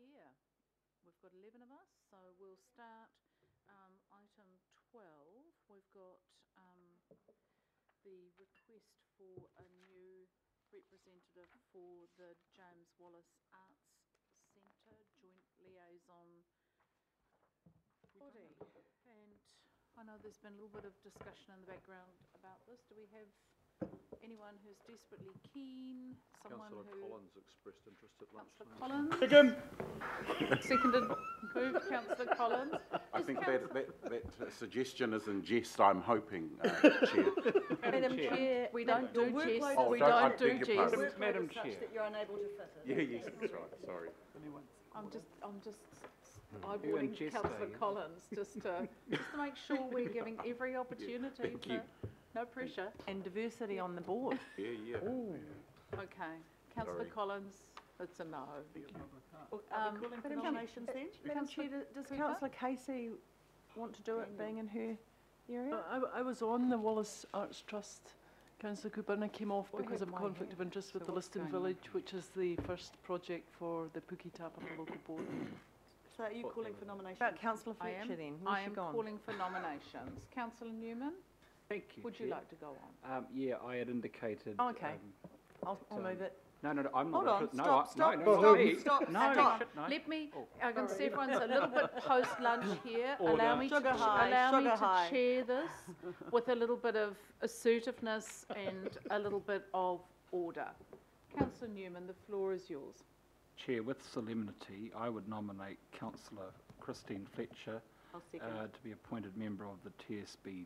here. We've got 11 of us, so we'll start item 12. We've got the request for a new representative for the James Wallace Arts Centre Joint Liaison Body. And I know there's been a little bit of discussion in the background about this. Do we have anyone who's desperately keen? Councillor Collins expressed interest at lunchtime. Collins? Second. Seconded, moved, Councillor Collins. I think that suggestion is in jest, I'm hoping, Chair. Madam Chair, we don't do jest. Oh, We I don't do beg your jest. pardon. Madam Such Chair. that you're unable to fit it. Yeah, yes, that's right, sorry. I'm just eyeballing jest, Councillor are you? Collins just to make sure we're giving every opportunity thank you. no pressure. And diversity on the board. Yeah. Okay, Councillor Sorry. Collins, it's a no. Are we calling for nominations then? Madam Chair, does Councillor Casey want to do it, being in her area? I was on the Wallace Arts Trust, Councillor Cooper, and I came off because of a conflict of interest with the Liston Village, which is the first project for the Puketapa local board. So are you calling for nominations? About Councillor I Fletcher then? I Where's she am gone? calling for nominations. Councillor Newman, Thank you. would you Chair. like to go on? Yeah, I had indicated. Oh, okay. I'll move it. No, I'm Hold not. on, No, stop, no, stop, no, stop. no. Let me, I can see everyone's a little bit post-lunch here. Order. Allow me Sugar to, high, allow me sugar to high. chair this with a little bit of assertiveness and a little bit of order. Councillor Newman, the floor is yours. Chair, with solemnity, I would nominate Councillor Christine Fletcher I'll second. to be appointed member of the TSB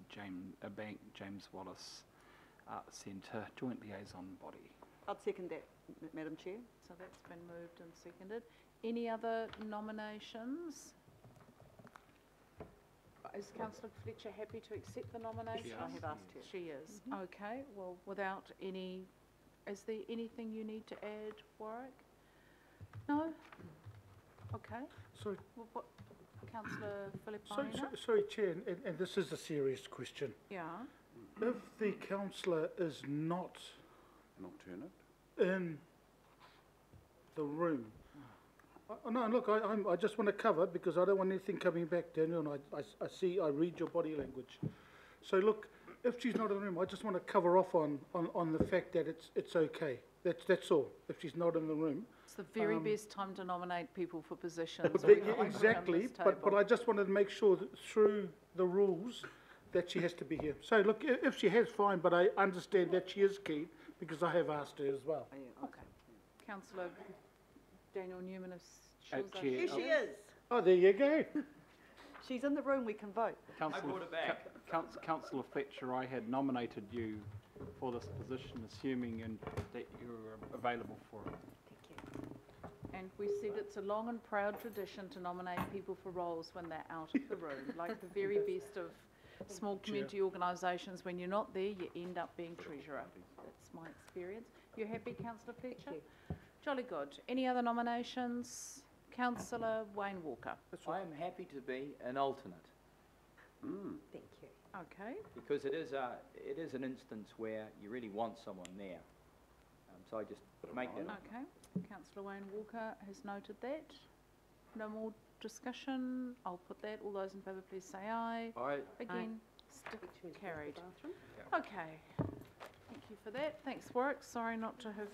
Bank James Wallace Arts Centre Joint Liaison Body. I'll second that, Madam Chair. So that's been moved and seconded. Any other nominations? Is Councillor Fletcher happy to accept the nomination? I have asked her. She is. Okay, well, without any, is there anything you need to add, Warwick? No? Okay. Sorry, Well, what, Councillor Filipaina? sorry, Chair, and this is a serious question. Yeah. If the councillor is not An alternate? in the room, no, look, I just want to cover, because I don't want anything coming back, Daniel, and I read your body language. So look, if she's not in the room, I just want to cover off on the fact that it's okay. That's all, if she's not in the room. It's the very best time to nominate people for positions. But we've the- got around exactly, this but table. I just wanted to make sure that through the rules that she has to be here. So look, if she has, fine, but I understand that she is keen, because I have asked her as well. Oh, yeah, Okay. Councillor Daniel Newman is. Chair, Here she is. Oh, there you go. She's in the room, we can vote. Councillor Fletcher, I had nominated you for this position, assuming that you were available for it. Thank you. And we said it's a long and proud tradition to nominate people for roles when they're out of the room. Like the very best of small community organisations, when you're not there, you end up being treasurer. That's my experience. You happy, Councillor Fletcher? Jolly good. Any other nominations? Councillor Wayne Walker. I am happy to be an alternate Thank you. Okay. because it is an instance where you really want someone there. So I just make that. Okay. Councillor Wayne Walker has noted that. No more discussion. I'll put that. All those in favour, please say aye. Aye. Again, carried. Okay. Thank you for that. Thanks, Warwick. Sorry not to have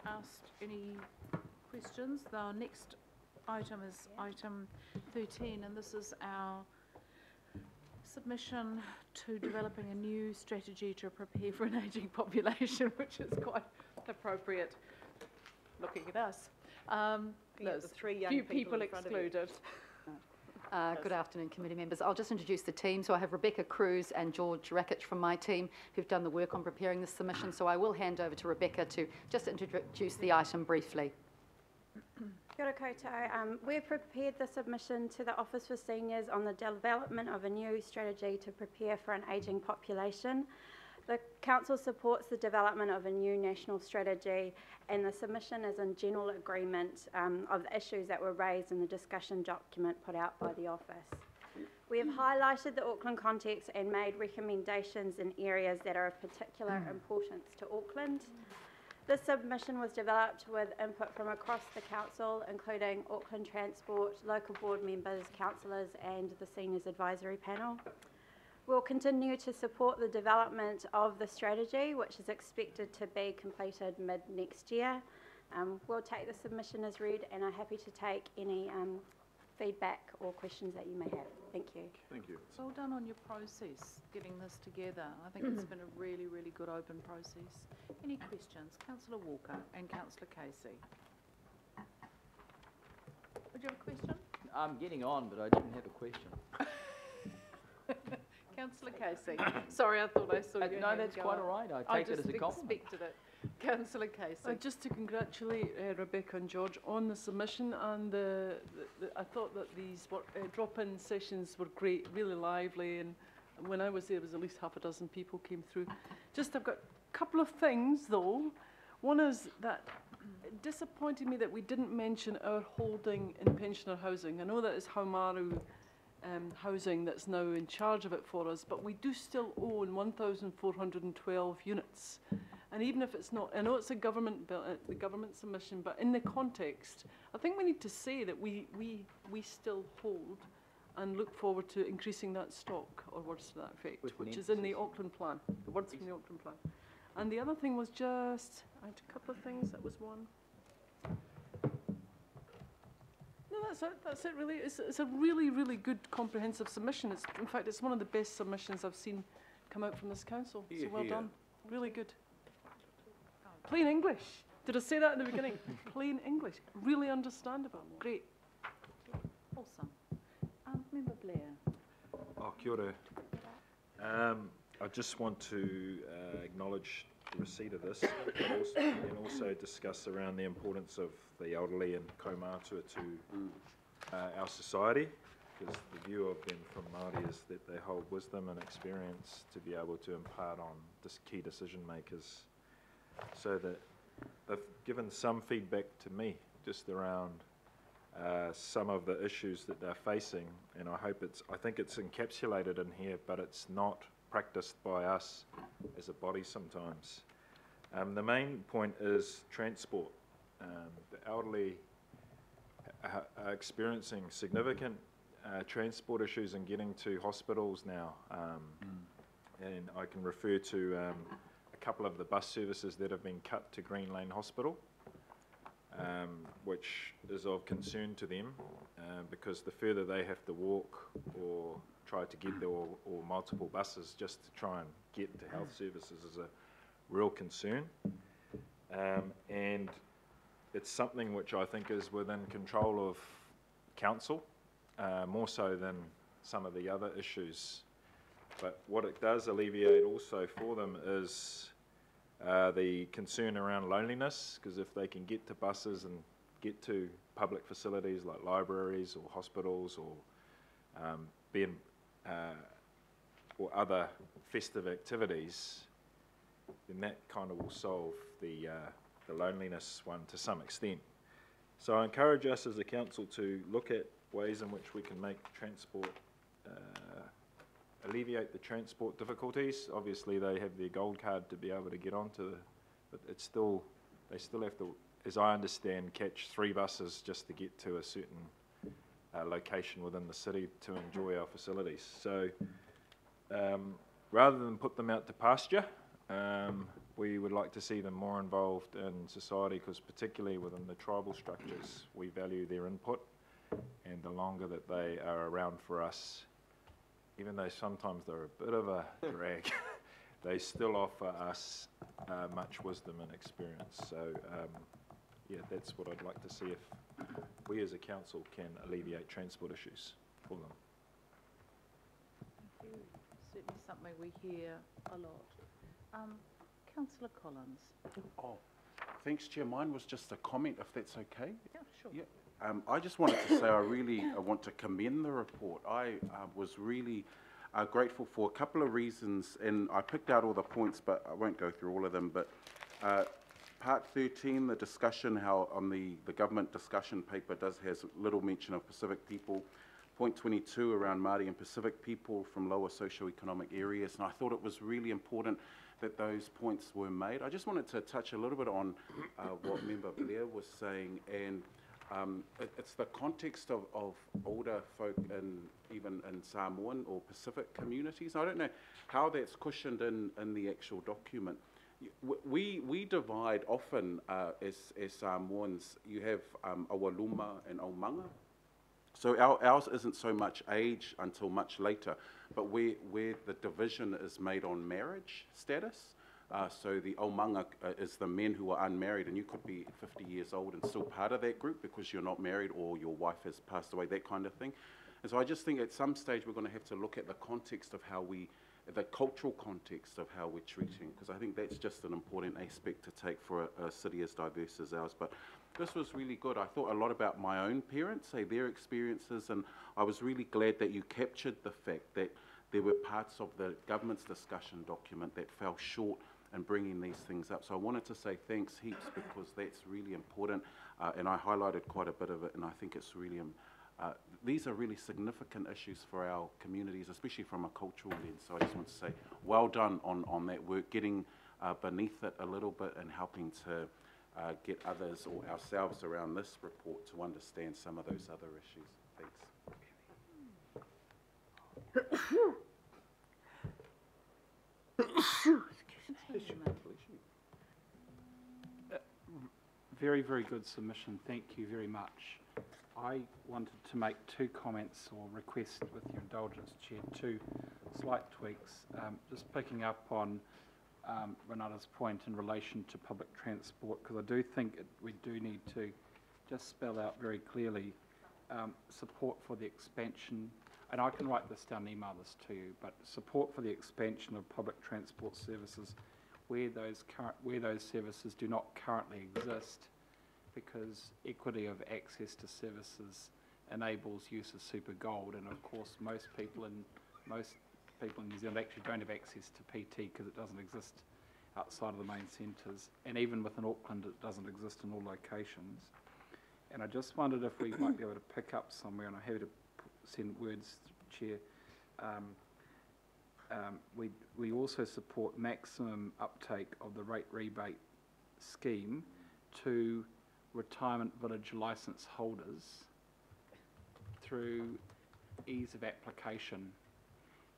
asked any questions. The next item is item 13, and this is our submission to developing a new strategy to prepare for an ageing population, which is quite appropriate looking at us. There's There's three young few people people in front of you. excluded. Good afternoon, committee members. I'll just introduce the team. So I have Rebecca Cruz and George Rakic from my team who've done the work on preparing this submission. So I will hand over to Rebecca to just introduce the item briefly. Kia ora koutou. We've prepared the submission to the Office for Seniors on the development of a new strategy to prepare for an ageing population. The Council supports the development of a new national strategy, and the submission is in general agreement of the issues that were raised in the discussion document put out by the Office. We have highlighted the Auckland context and made recommendations in areas that are of particular importance to Auckland. This submission was developed with input from across the council, including Auckland Transport, local board members, councillors and the Seniors Advisory Panel. We'll continue to support the development of the strategy, which is expected to be completed mid-next year. We'll take the submission as read and are happy to take any feedback or questions that you may have. Thank you. Thank you. Well done on your process, getting this together. I think it's been a really, really good open process. Any questions? Councillor Walker and Councillor Casey. Would you have a question? I'm getting on, but I didn't have a question. Councillor Casey. Sorry, I thought I saw your No, hand that's go quite up. all right. I take it as a compliment. expected it. Councillor Casey. Just to congratulate Rebecca and George on the submission, and I thought that these drop-in sessions were great, really lively, and when I was there, there was at least half a dozen people came through. Just, I've got a couple of things though. One is that it disappointed me that we didn't mention our holding in pensioner housing. I know that is Haumaru Housing that's now in charge of it for us, but we do still own 1,412 units. And even if it's not, I know it's a government the government submission, but in the context, I think we need to say that we still hold and look forward to increasing that stock, or words to that effect, With which an is in the emphasis. Auckland plan, the words from the Auckland plan. And the other thing was just, I had a couple of things, that was one. No, that's it really. It's a really, really good comprehensive submission. In fact, it's one of the best submissions I've seen come out from this council. So well done, really good. Plain English. Did I say that in the beginning? Plain English. Really understandable. Great. Awesome. Member Blair. Oh, kia ora. I just want to acknowledge the receipt of this, but also discuss around the importance of the elderly and kaumātua to our society, because the view of them from Māori is that they hold wisdom and experience to be able to impart on key decision makers. So that they've given some feedback to me just around some of the issues that they're facing, and I think it's encapsulated in here, but it's not practiced by us as a body sometimes. The main point is transport. The elderly are experiencing significant transport issues in getting to hospitals now, and I can refer to a couple of the bus services that have been cut to Green Lane Hospital, which is of concern to them, because the further they have to walk or try to get there, or multiple buses just to try and get to health services, is a real concern. And it's something which I think is within control of council, more so than some of the other issues. But what it does alleviate also for them is the concern around loneliness, because if they can get to buses and get to public facilities like libraries or hospitals or or other festive activities, then that kind of will solve the loneliness one to some extent. So I encourage us as a council to look at ways in which we can make transport alleviate the transport difficulties. Obviously they have their gold card to be able to get onto, but they still have to, as I understand, catch 3 buses just to get to a certain location within the city to enjoy our facilities. So rather than put them out to pasture, we would like to see them more involved in society, because particularly within the tribal structures, we value their input, and the longer that they are around for us, even though sometimes they're a bit of a drag, they still offer us much wisdom and experience. So yeah, that's what I'd like to see, if we as a council can alleviate transport issues for them. Certainly something we hear a lot. Councillor Collins. Oh, thanks, Chair. Mine was just a comment, if that's okay. Yeah, sure. Yeah. I just wanted to say I want to commend the report. I was really grateful for a couple of reasons, and I picked out all the points, but I won't go through all of them. But Part 13, the discussion, how on the government discussion paper has little mention of Pacific people. Point 22 around Māori and Pacific people from lower socioeconomic areas, and I thought it was really important that those points were made. I just wanted to touch a little bit on what Member Blair was saying, and it's the context of older folk even in Samoan or Pacific communities. I don't know how that's cushioned in the actual document. We divide often as Samoans. You have Awaluma and Aumanga. So ours isn't so much age until much later, but where the division is made on marriage status. So the Aumanga is the men who are unmarried, and you could be 50 years old and still part of that group because you're not married or your wife has passed away, that kind of thing. And so I just think at some stage we're going to have to look at the context of how the cultural context of how we're treating, because I think that's just an important aspect to take for a city as diverse as ours. But this was really good. I thought a lot about my own parents, their experiences, and I was really glad that you captured the fact that there were parts of the government's discussion document that fell short in bringing these things up. So I wanted to say thanks heaps, because that's really important, and I highlighted quite a bit of it, and I think it's really these are really significant issues for our communities, especially from a cultural lens. So I just want to say well done on that work, getting beneath it a little bit and helping to get others or ourselves around this report to understand some of those other issues. Thanks. Very, very good submission. Thank you very much. I wanted to make two comments or request, with your indulgence, Chair, two slight tweaks. Just picking up on Renata's point in relation to public transport, because I do think we do need to just spell out very clearly support for the expansion, and I can write this down and email this to you, but support for the expansion of public transport services where those services do not currently exist, because equity of access to services enables use of super gold, and of course most people in New Zealand actually don't have access to PT because it doesn't exist outside of the main centres, and even within Auckland it doesn't exist in all locations. And I just wondered if we might be able to pick up somewhere, and I'm happy to send words, Chair. We also support maximum uptake of the rate rebate scheme to retirement village licence holders through ease of application.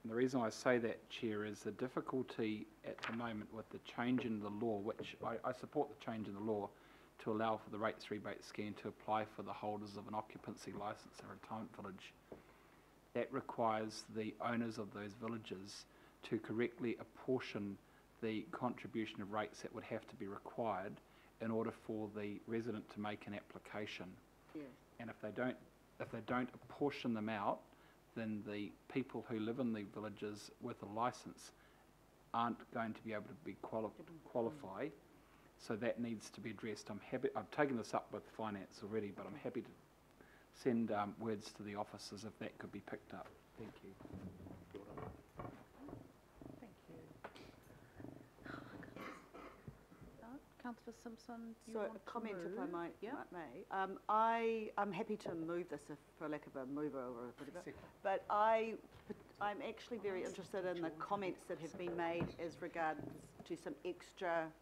And the reason I say that, Chair, is the difficulty at the moment with the change in the law, which I support the change in the law to allow for the rates rebate scheme to apply for the holders of an occupancy licence in a retirement village. That requires the owners of those villages to correctly apportion the contribution of rates that would have to be required in order for the resident to make an application. Yeah. And if they don't apportion them out, then the people who live in the villages with a licence aren't going to be able to be qualify. So that needs to be addressed. I've taken this up with finance already, but I'm happy to send words to the officers if that could be picked up. Thank you. Thank you. Councillor Simpson, you So want a to comment, if I move? might, Yeah. may. I'm happy to move this, for lack of a mover or whatever. But I'm actually very interested in the comments that have been made as regards to some extra,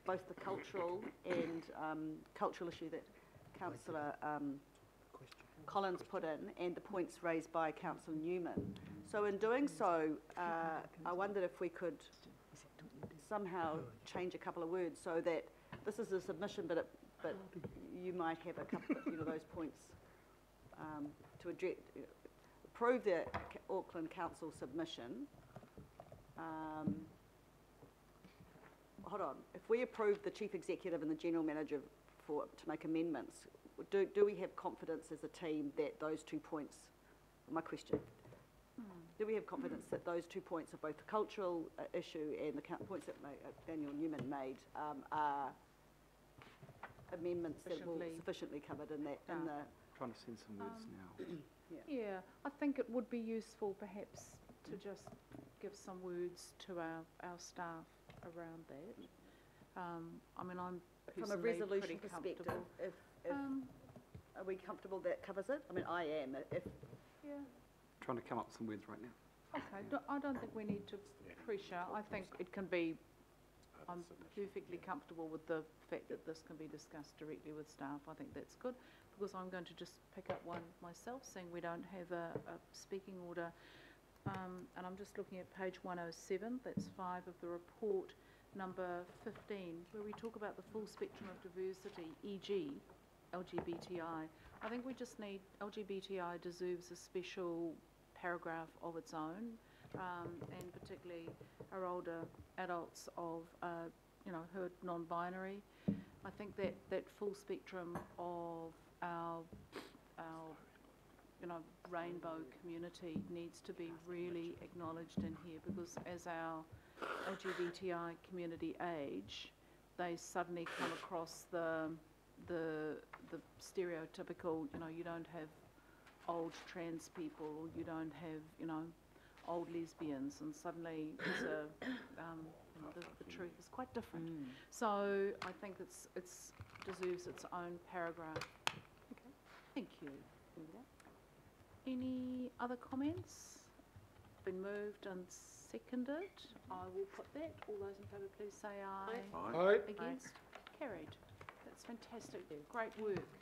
both the cultural and cultural issue that Councillor Collins put in, and the points raised by Councillor Newman. So in doing so, I wondered if we could somehow change a couple of words so that this is a submission, but you might have a couple of, those points to address, approve the Auckland Council submission. Hold on, if we approve the Chief Executive and the General Manager to make amendments, do we have confidence as a team that those 2 points, my question, do we have confidence that those 2 points of both the cultural issue and the points that Daniel Newman made are amendments that will sufficiently covered in that? In the Trying to send some words now. Yeah, I think it would be useful perhaps to just give some words to our staff around that. I mean, I'm from a personally resolution pretty perspective, comfortable. if are we comfortable that covers it? I mean, I am. If Yeah. Trying to come up with some words right now. Okay, I don't think we need to pressure. I think it can be, I'm perfectly comfortable with the fact that this can be discussed directly with staff. I think that's good, because I'm going to just pick up one myself, seeing we don't have a speaking order. And I'm just looking at page 107, that's 5 of the report, number 15, where we talk about the full spectrum of diversity, e.g. LGBTI. I think we just need, LGBTI deserves a special paragraph of its own, and particularly our older adults of, who are non-binary. I think that full spectrum of our rainbow community needs to be really acknowledged in here, because as our LGBTI community age, they suddenly come across the stereotypical, you don't have old trans people, or you don't have, old lesbians, and suddenly it's the truth is quite different. So I think it deserves its own paragraph. Okay, thank you. Any other comments? Been moved and seconded. I will put that. All those in favour, please say aye. Aye. Against? Carried. That's fantastic. Great work.